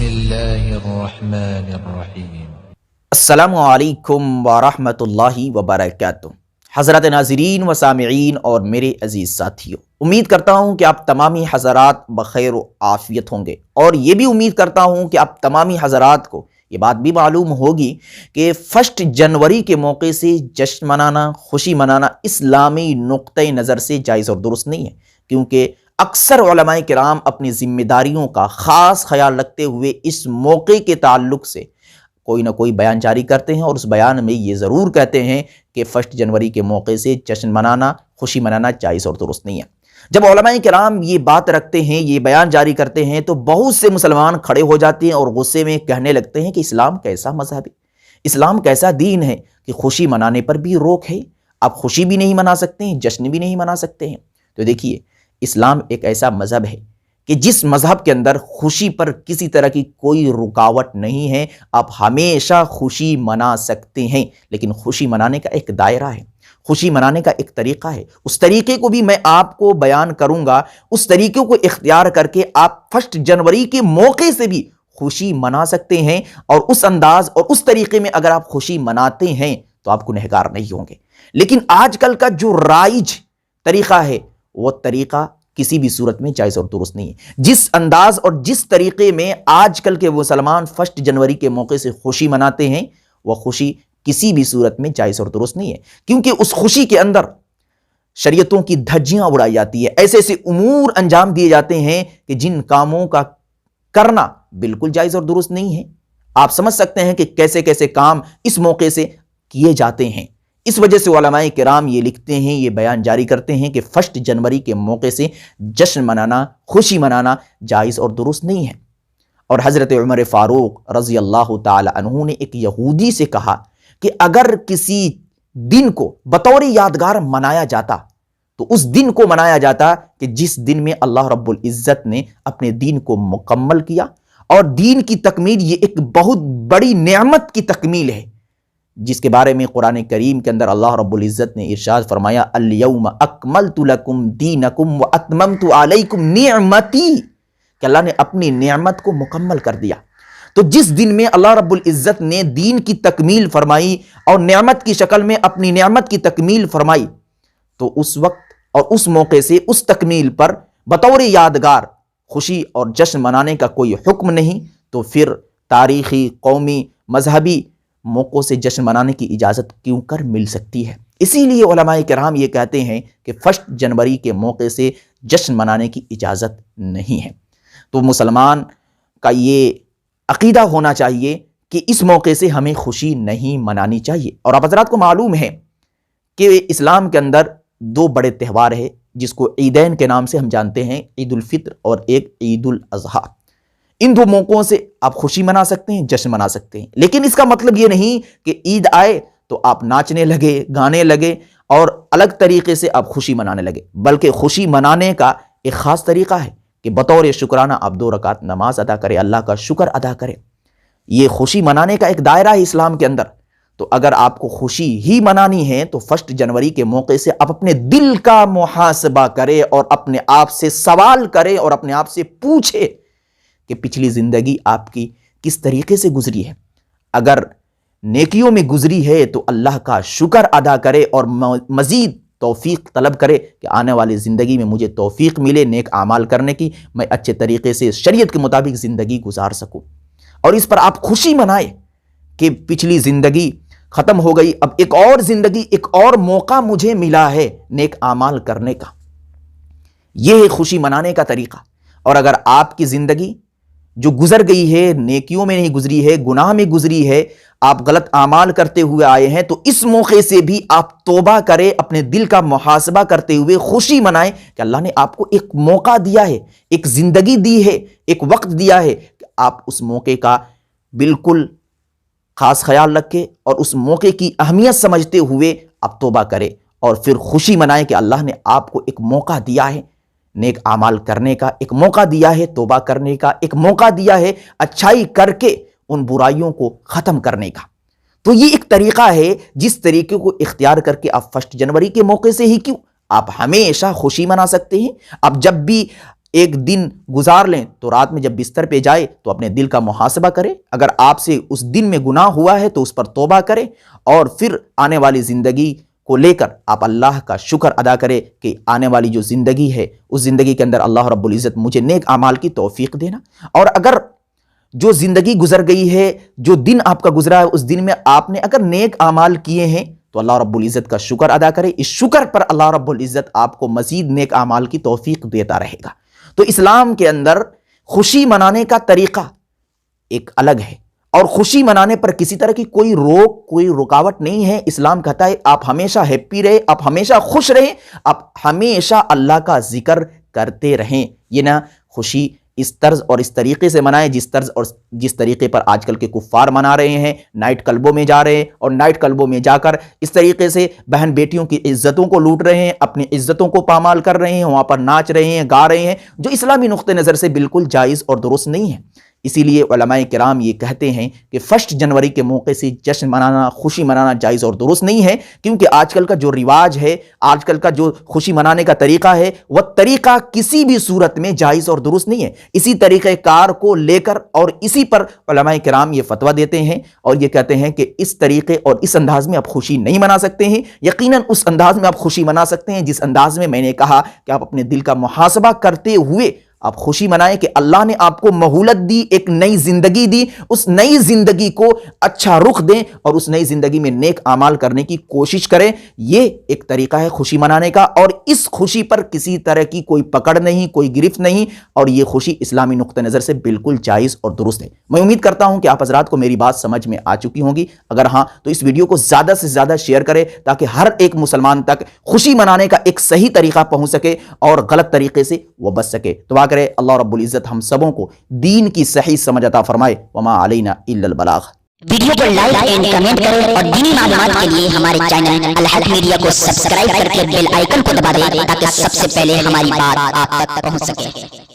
الله الرحمن الرحیم۔ السلام علیکم ورحمۃ اللہ وبرکاتہ۔ حضرات ناظرین و سامعین اور میرے عزیز ساتھیوں، امید کرتا ہوں کہ آپ تمامی حضرات بخیر و عافیت ہوں گے، اور یہ بھی امید کرتا ہوں کہ آپ تمامی حضرات کو یہ بات بھی معلوم ہوگی کہ 1 جنوری کے موقع سے جشن منانا، خوشی منانا اسلامی نقطۂ نظر سے جائز اور درست نہیں ہے، کیونکہ اکثر علماء کرام اپنی ذمہ داریوں کا خاص خیال رکھتے ہوئے اس موقع کے تعلق سے کوئی نہ کوئی بیان جاری کرتے ہیں، اور اس بیان میں یہ ضرور کہتے ہیں کہ 1 جنوری کے موقع سے جشن منانا، خوشی منانا جائز اور درست نہیں ہے۔ جب علماء کرام یہ بات رکھتے ہیں، یہ بیان جاری کرتے ہیں، تو بہت سے مسلمان کھڑے ہو جاتے ہیں اور غصے میں کہنے لگتے ہیں کہ اسلام کیسا مذہب ہے، اسلام کیسا دین ہے کہ خوشی منانے پر بھی روک ہے، آپ خوشی بھی نہیں منا سکتے ہیں، جشن بھی نہیں منا سکتے ہیں۔ تو دیکھیے، اسلام ایک ایسا مذہب ہے کہ جس مذہب کے اندر خوشی پر کسی طرح کی کوئی رکاوٹ نہیں ہے، آپ ہمیشہ خوشی منا سکتے ہیں، لیکن خوشی منانے کا ایک دائرہ ہے، خوشی منانے کا ایک طریقہ ہے۔ اس طریقے کو بھی میں آپ کو بیان کروں گا، اس طریقے کو اختیار کر کے آپ 1 جنوری کے موقع سے بھی خوشی منا سکتے ہیں، اور اس انداز اور اس طریقے میں اگر آپ خوشی مناتے ہیں تو آپ گنہگار نہیں ہوں گے۔ لیکن آج کل کا جو رائج طریقہ ہے، وہ طریقہ کسی بھی صورت میں جائز اور درست نہیں ہے۔ جس انداز اور جس طریقے میں آج کل کے مسلمان 1 جنوری کے موقع سے خوشی مناتے ہیں، وہ خوشی کسی بھی صورت میں جائز اور درست نہیں ہے، کیونکہ اس خوشی کے اندر شریعتوں کی دھجیاں اڑائی جاتی ہے، ایسے ایسے امور انجام دیے جاتے ہیں کہ جن کاموں کا کرنا بالکل جائز اور درست نہیں ہے۔ آپ سمجھ سکتے ہیں کہ کیسے کیسے کام اس موقع سے کیے جاتے ہیں۔ اس وجہ سے علماء کرام یہ لکھتے ہیں، یہ بیان جاری کرتے ہیں کہ 1 جنوری کے موقع سے جشن منانا، خوشی منانا جائز اور درست نہیں ہے۔ اور حضرت عمر فاروق رضی اللہ تعالی عنہ نے ایک یہودی سے کہا کہ اگر کسی دن کو بطور یادگار منایا جاتا تو اس دن کو منایا جاتا کہ جس دن میں اللہ رب العزت نے اپنے دین کو مکمل کیا، اور دین کی تکمیل یہ ایک بہت بڑی نعمت کی تکمیل ہے، جس کے بارے میں قرآن کریم کے اندر اللہ رب العزت نے ارشاد فرمایا الیوم اکملت لکم دینکم واتممت علیکم نعمتی، کہ اللہ نے اپنی نعمت کو مکمل کر دیا۔ تو جس دن میں اللہ رب العزت نے دین کی تکمیل فرمائی اور نعمت کی شکل میں اپنی نعمت کی تکمیل فرمائی، تو اس وقت اور اس موقع سے اس تکمیل پر بطور یادگار خوشی اور جشن منانے کا کوئی حکم نہیں، تو پھر تاریخی، قومی، مذہبی موقعوں سے جشن منانے کی اجازت کیوں کر مل سکتی ہے؟ اسی لیے علماء کرام یہ کہتے ہیں کہ 1 جنوری کے موقع سے جشن منانے کی اجازت نہیں ہے۔ تو مسلمان کا یہ عقیدہ ہونا چاہیے کہ اس موقع سے ہمیں خوشی نہیں منانی چاہیے۔ اور آپ حضرات کو معلوم ہے کہ اسلام کے اندر 2 بڑے تہوار ہیں جس کو عیدین کے نام سے ہم جانتے ہیں، عید الفطر اور ایک عید الاضحیٰ۔ ان 2 موقعوں سے آپ خوشی منا سکتے ہیں، جشن منا سکتے ہیں، لیکن اس کا مطلب یہ نہیں کہ عید آئے تو آپ ناچنے لگے، گانے لگے اور الگ طریقے سے آپ خوشی منانے لگے، بلکہ خوشی منانے کا ایک خاص طریقہ ہے کہ بطور شکرانہ آپ 2 رکعت نماز ادا کریں، اللہ کا شکر ادا کریں۔ یہ خوشی منانے کا ایک دائرہ ہے اسلام کے اندر۔ تو اگر آپ کو خوشی ہی منانی ہے تو 1 جنوری کے موقع سے آپ اپنے دل کا محاسبہ کریں اور اپنے آپ سے سوال کریں اور اپنے آپ سے پوچھیں کہ پچھلی زندگی آپ کی کس طریقے سے گزری ہے۔ اگر نیکیوں میں گزری ہے تو اللہ کا شکر ادا کرے اور مزید توفیق طلب کرے کہ آنے والی زندگی میں مجھے توفیق ملے نیک اعمال کرنے کی، میں اچھے طریقے سے شریعت کے مطابق زندگی گزار سکوں، اور اس پر آپ خوشی منائیں کہ پچھلی زندگی ختم ہو گئی، اب ایک اور زندگی، ایک اور موقع مجھے ملا ہے نیک اعمال کرنے کا۔ یہ ہے خوشی منانے کا طریقہ۔ اور اگر آپ کی زندگی جو گزر گئی ہے نیکیوں میں نہیں گزری ہے، گناہ میں گزری ہے، آپ غلط اعمال کرتے ہوئے آئے ہیں، تو اس موقع سے بھی آپ توبہ کریں، اپنے دل کا محاسبہ کرتے ہوئے خوشی منائیں کہ اللہ نے آپ کو ایک موقع دیا ہے، ایک زندگی دی ہے، ایک وقت دیا ہے، کہ آپ اس موقع کا بالکل خاص خیال رکھیں اور اس موقع کی اہمیت سمجھتے ہوئے آپ توبہ کریں، اور پھر خوشی منائیں کہ اللہ نے آپ کو ایک موقع دیا ہے نیک اعمال کرنے کا، ایک موقع دیا ہے توبہ کرنے کا، ایک موقع دیا ہے اچھائی کر کے ان برائیوں کو ختم کرنے کا۔ تو یہ ایک طریقہ ہے جس طریقے کو اختیار کر کے آپ 1 جنوری کے موقع سے ہی کیوں، آپ ہمیشہ خوشی منا سکتے ہیں۔ آپ جب بھی ایک دن گزار لیں تو رات میں جب بستر پہ جائے تو اپنے دل کا محاسبہ کرے، اگر آپ سے اس دن میں گناہ ہوا ہے تو اس پر توبہ کرے، اور پھر آنے والی زندگی کو لے کر آپ اللہ کا شکر ادا کرے کہ آنے والی جو زندگی ہے اس زندگی کے اندر اللہ رب العزت مجھے نیک اعمال کی توفیق دینا۔ اور اگر جو زندگی گزر گئی ہے، جو دن آپ کا گزرا ہے، اس دن میں آپ نے اگر نیک اعمال کیے ہیں تو اللہ رب العزت کا شکر ادا کرے، اس شکر پر اللہ رب العزت آپ کو مزید نیک اعمال کی توفیق دیتا رہے گا۔ تو اسلام کے اندر خوشی منانے کا طریقہ ایک الگ ہے، اور خوشی منانے پر کسی طرح کی کوئی رکاوٹ نہیں ہے۔ اسلام کہتا ہے آپ ہمیشہ ہیپی رہیں، آپ ہمیشہ خوش رہیں، آپ ہمیشہ اللہ کا ذکر کرتے رہیں۔ یہ نہ خوشی اس طرز اور اس طریقے سے منائیں جس طرز اور جس طریقے پر آج کل کے کفار منا رہے ہیں، نائٹ کلبوں میں جا رہے ہیں اور نائٹ کلبوں میں جا کر اس طریقے سے بہن بیٹیوں کی عزتوں کو لوٹ رہے ہیں، اپنی عزتوں کو پامال کر رہے ہیں، وہاں پر ناچ رہے ہیں، گا رہے ہیں، جو اسلامی نقطہ نظر سے بالکل جائز اور درست نہیں ہے۔ اسی لیے علماء کرام یہ کہتے ہیں کہ 1 جنوری کے موقع سے جشن منانا، خوشی منانا جائز اور درست نہیں ہے، کیونکہ آج کل کا جو رواج ہے، آج کل کا جو خوشی منانے کا طریقہ ہے، وہ طریقہ کسی بھی صورت میں جائز اور درست نہیں ہے۔ اسی طریقہ کار کو لے کر اور اسی پر علماء کرام یہ فتویٰ دیتے ہیں اور یہ کہتے ہیں کہ اس طریقے اور اس انداز میں آپ خوشی نہیں منا سکتے ہیں۔ یقیناً اس انداز میں آپ خوشی منا سکتے ہیں جس انداز میں نے کہا کہ آپ اپنے دل کا محاسبہ کرتے ہوئے آپ خوشی منائیں کہ اللہ نے آپ کو مہولت دی، ایک نئی زندگی دی، اس نئی زندگی کو اچھا رخ دیں اور اس نئی زندگی میں نیک اعمال کرنے کی کوشش کریں۔ یہ ایک طریقہ ہے خوشی منانے کا، اور اس خوشی پر کسی طرح کی کوئی پکڑ نہیں، کوئی گرفت نہیں، اور یہ خوشی اسلامی نقطہ نظر سے بالکل جائز اور درست ہے۔ میں امید کرتا ہوں کہ آپ حضرات کو میری بات سمجھ میں آ چکی ہوں گی۔ اگر ہاں تو اس ویڈیو کو زیادہ سے زیادہ شیئر کریں تاکہ ہر ایک مسلمان تک خوشی منانے کا ایک صحیح طریقہ پہنچ سکے اور غلط طریقے سے وہ بچ سکے۔ تو کرے اللہ رب العزت ہم سبوں کو دین کی صحیح سمجھ عطا فرمائے۔ وما علینا الا البلاغ۔ ویڈیو کو لائک اینڈ کمنٹ کریں اور دینی معلومات کے لیے ہمارے چینل الحق میڈیا کو سبسکرائب کر کے بیل آئیکن کو دبا دیں تاکہ سب سے پہلے ہماری بات آپ تک پہنچ سکے۔